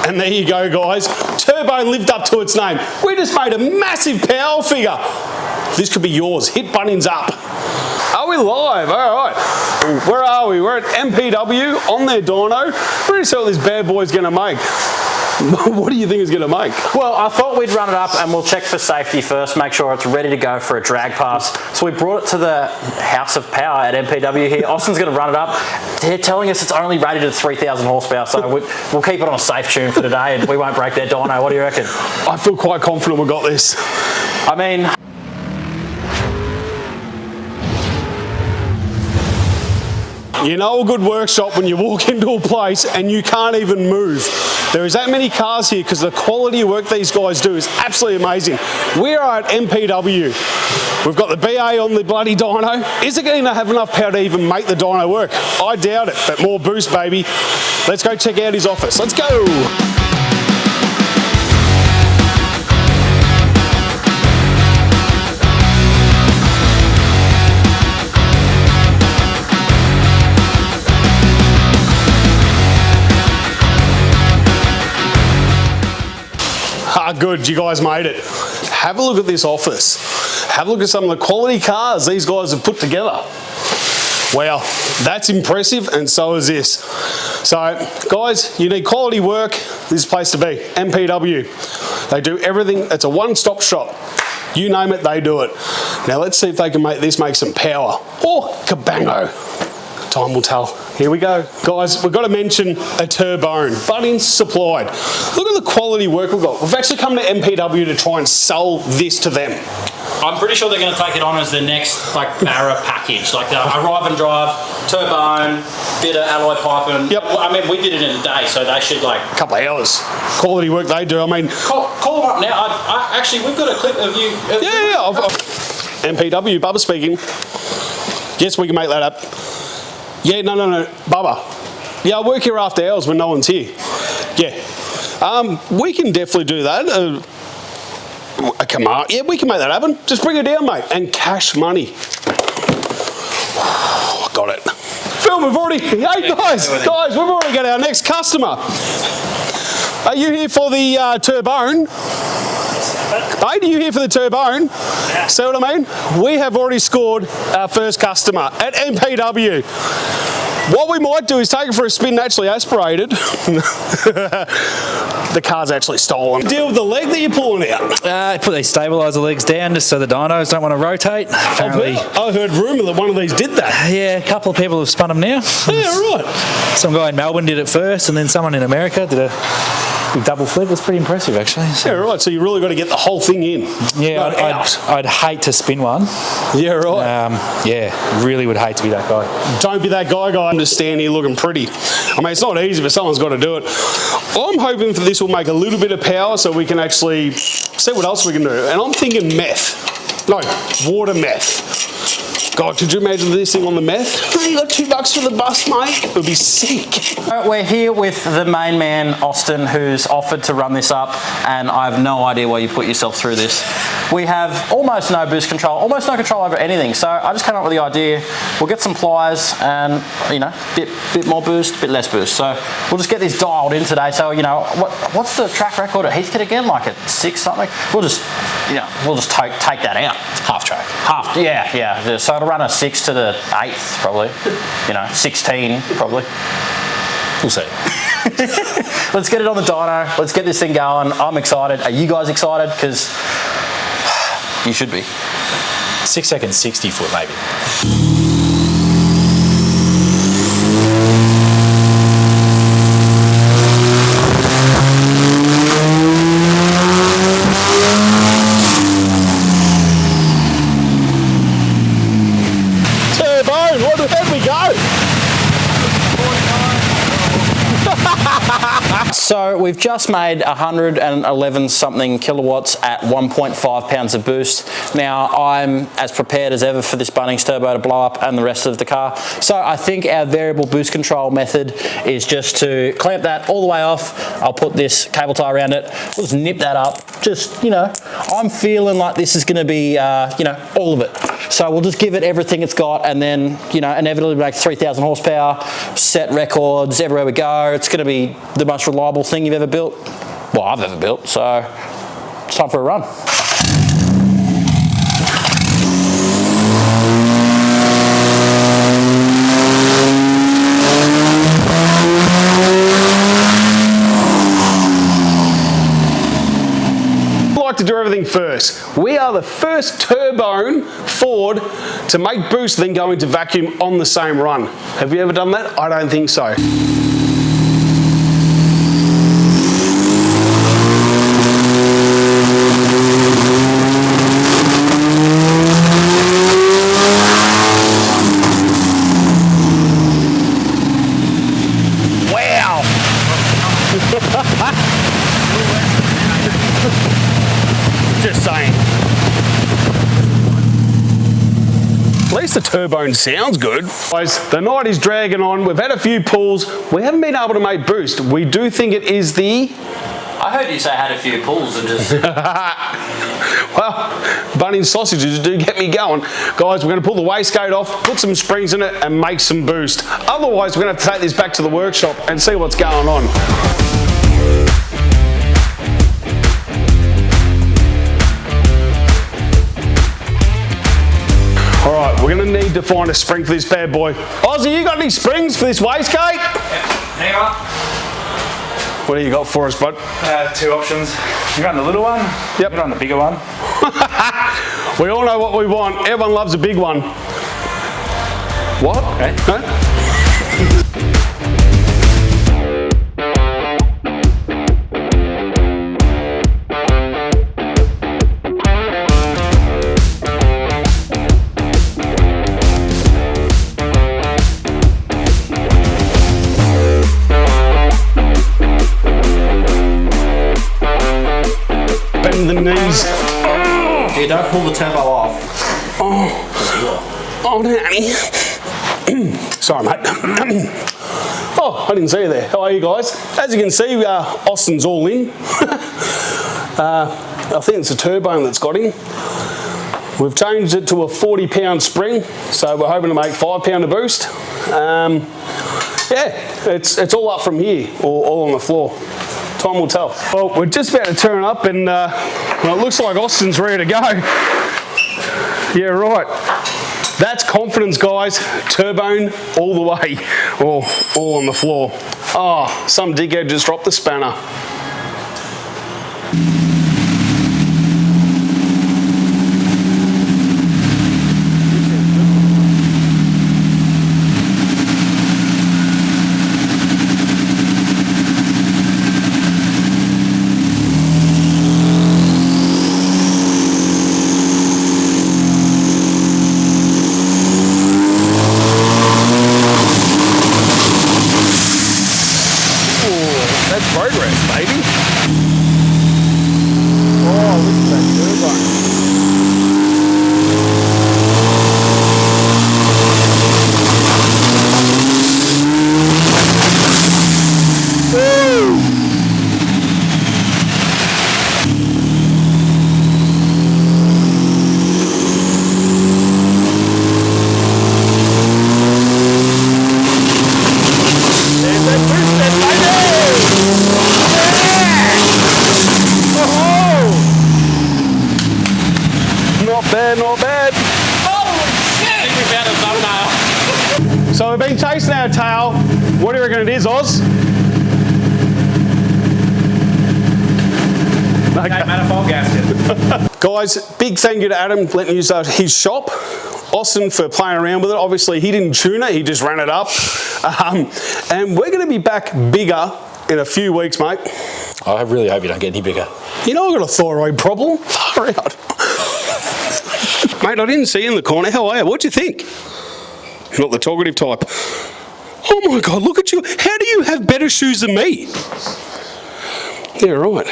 And there you go, guys. Turbo lived up to its name. We just made a massive power figure. This could be yours. Hit Bunnings up. Are we live? All right. Where are we? We're at MPW on their dyno. Ready to see what this bad boy's going to make. What do you think it's going to make? Well, I thought we'd run it up and we'll check for safety first, make sure it's ready to go for a drag pass. So we brought it to the House of Power at MPW here. Austin's going to run it up. They're telling us it's only rated at 3,000 horsepower, so we'll keep it on a safe tune for today and we won't break their dyno. What do you reckon? I feel quite confident we've got this. I mean... You know a good workshop when you walk into a place and you can't even move. There is that many cars here because the quality of work these guys do is absolutely amazing. We are at MPW. We've got the BA on the bloody dyno. Is it going to have enough power to even make the dyno work? I doubt it, but more boost, baby. Let's go check out his office. Let's go. Good, you guys made it. Have a look at this office. Have a look at some of the quality cars these guys have put together. Wow, that's impressive, and so is this. So, guys, you need quality work, this is the place to be. MPW. They do everything, it's a one-stop shop. You name it, they do it. Now let's see if they can make this make some power. Or kabango. Time will tell. Here we go. Guys, we've got to mention a turbone. Bunnings supplied. Look at the quality work we've got. We've actually come to MPW to try and sell this to them. I'm pretty sure they're going to take it on as the next Barra package, like a arrive and drive, turbone, bit of alloy piping. Yep. I mean, we did it in a day, so they should a couple of hours. Quality work they do. I mean, call them up now. I actually, we've got a clip of you. MPW, Bubba speaking. Yes, we can make that up. Yeah, no, Bubba. Yeah, I work here after hours when no one's here. Yeah. We can definitely do that. A command. Yeah, we can make that happen. Just bring it down, mate. And cash money. Got it. Phil, we've already... Hey, guys, we've already got our next customer. Are you here for the turbone? Mate, are you here for the turbone? Yeah. See what I mean? We have already scored our first customer at MPW. What we might do is take it for a spin naturally aspirated. The car's actually stolen. Deal with the leg that you're pulling out. Put these stabiliser legs down just so the dynos don't want to rotate. Apparently, I heard rumour that one of these did that. Yeah, a couple of people have spun them now. Yeah, right. Some guy in Melbourne did it first, and then someone in America did a big double flip. It's pretty impressive, actually. So. Yeah, right. So you really got to get the whole thing in. Yeah, I'd hate to spin one. Yeah, right. Yeah, really would hate to be that guy. Don't be that guy. I'm just standing here looking pretty. I mean, it's not easy, but someone's got to do it. I'm hoping for this will make a little bit of power so we can actually see what else we can do. And I'm thinking meth. No, water meth. God, could you imagine this thing on the meth? Hey, you got $2 for the bus, mate? It would be sick. We're here with the main man, Austin, who's offered to run this up, and I have no idea why you put yourself through this. We have almost no boost control, almost no control over anything, so I just came up with the idea, we'll get some pliers and, you know, bit more boost, bit less boost. So we'll just get this dialed in today. So, you know, what's the track record at Heathcote again? Like at 6 something? We'll just take that out. Half track. Yeah. So it'll run a 6 to the 8th, probably. You know, 16, probably. We'll see. Let's get it on the dyno. Let's get this thing going. I'm excited. Are you guys excited? Because you should be. 6 seconds, 60 foot, maybe. So we've just made 111 something kilowatts at 1.5 pounds of boost. Now I'm as prepared as ever for this Bunnings Turbo to blow up and the rest of the car. So I think our variable boost control method is just to clamp that all the way off. I'll put this cable tie around it. We'll just nip that up. Just, you know, I'm feeling like this is going to be, you know, all of it. So we'll just give it everything it's got, and then, you know, inevitably make 3,000 horsepower, set records everywhere we go. It's going to be the most reliable thing you've ever built. Well, I've ever built, so it's time for a run. To do everything first. We are the first turbo Ford to make boost then go into vacuum on the same run. Have you ever done that? I don't think so. Wow. Just saying. At least the turbo sounds good. Guys, the night is dragging on. We've had a few pulls. We haven't been able to make boost. We do think it is the... I heard you say had a few pulls and just... Well, Bunnings sausages do get me going. Guys, we're going to pull the wastegate off, put some springs in it and make some boost. Otherwise, we're going to have to take this back to the workshop and see what's going on. Alright, we're going to need to find a spring for this bad boy. Ozzy, you got any springs for this wastegate? Hang on. What do you got for us, bud? 2 options. You run the little one. Yep. You run the bigger one. We all know what we want. Everyone loves a big one. What? Okay. Huh? The knees. Yeah, don't pull the turbo off. Oh, Danny. Sorry, mate. Oh, I didn't see you there. How are you guys? As you can see, Austin's all in. I think it's a turbo that's got him. We've changed it to a 40-pound spring, so we're hoping to make 5 pound of boost. Yeah, it's all up from here, or all on the floor. Time will tell. Well, we're just about to turn up and well, it looks like Austin's ready to go. Yeah, right. That's confidence, guys. Turbone all the way, or all on the floor. Oh, some dickhead just dropped the spanner. That's progress, baby. Oh, look at that turbo. There's that boost there, baby! Not bad, not bad. Holy shit! We found a thumbnail. So we've been chasing our tail. What do you reckon it is, Oz? Okay, manifold gasket. Guys, big thank you to Adam for letting me use his shop. Austin for playing around with it. Obviously, he didn't tune it, he just ran it up. And we're going to be back bigger in a few weeks, mate. I really hope you don't get any bigger. You know I've got a thyroid problem. Far out. Mate, I didn't see you in the corner. How are you? What'd you think? You're not the talkative type. Oh my God, look at you. How do you have better shoes than me? Yeah, right.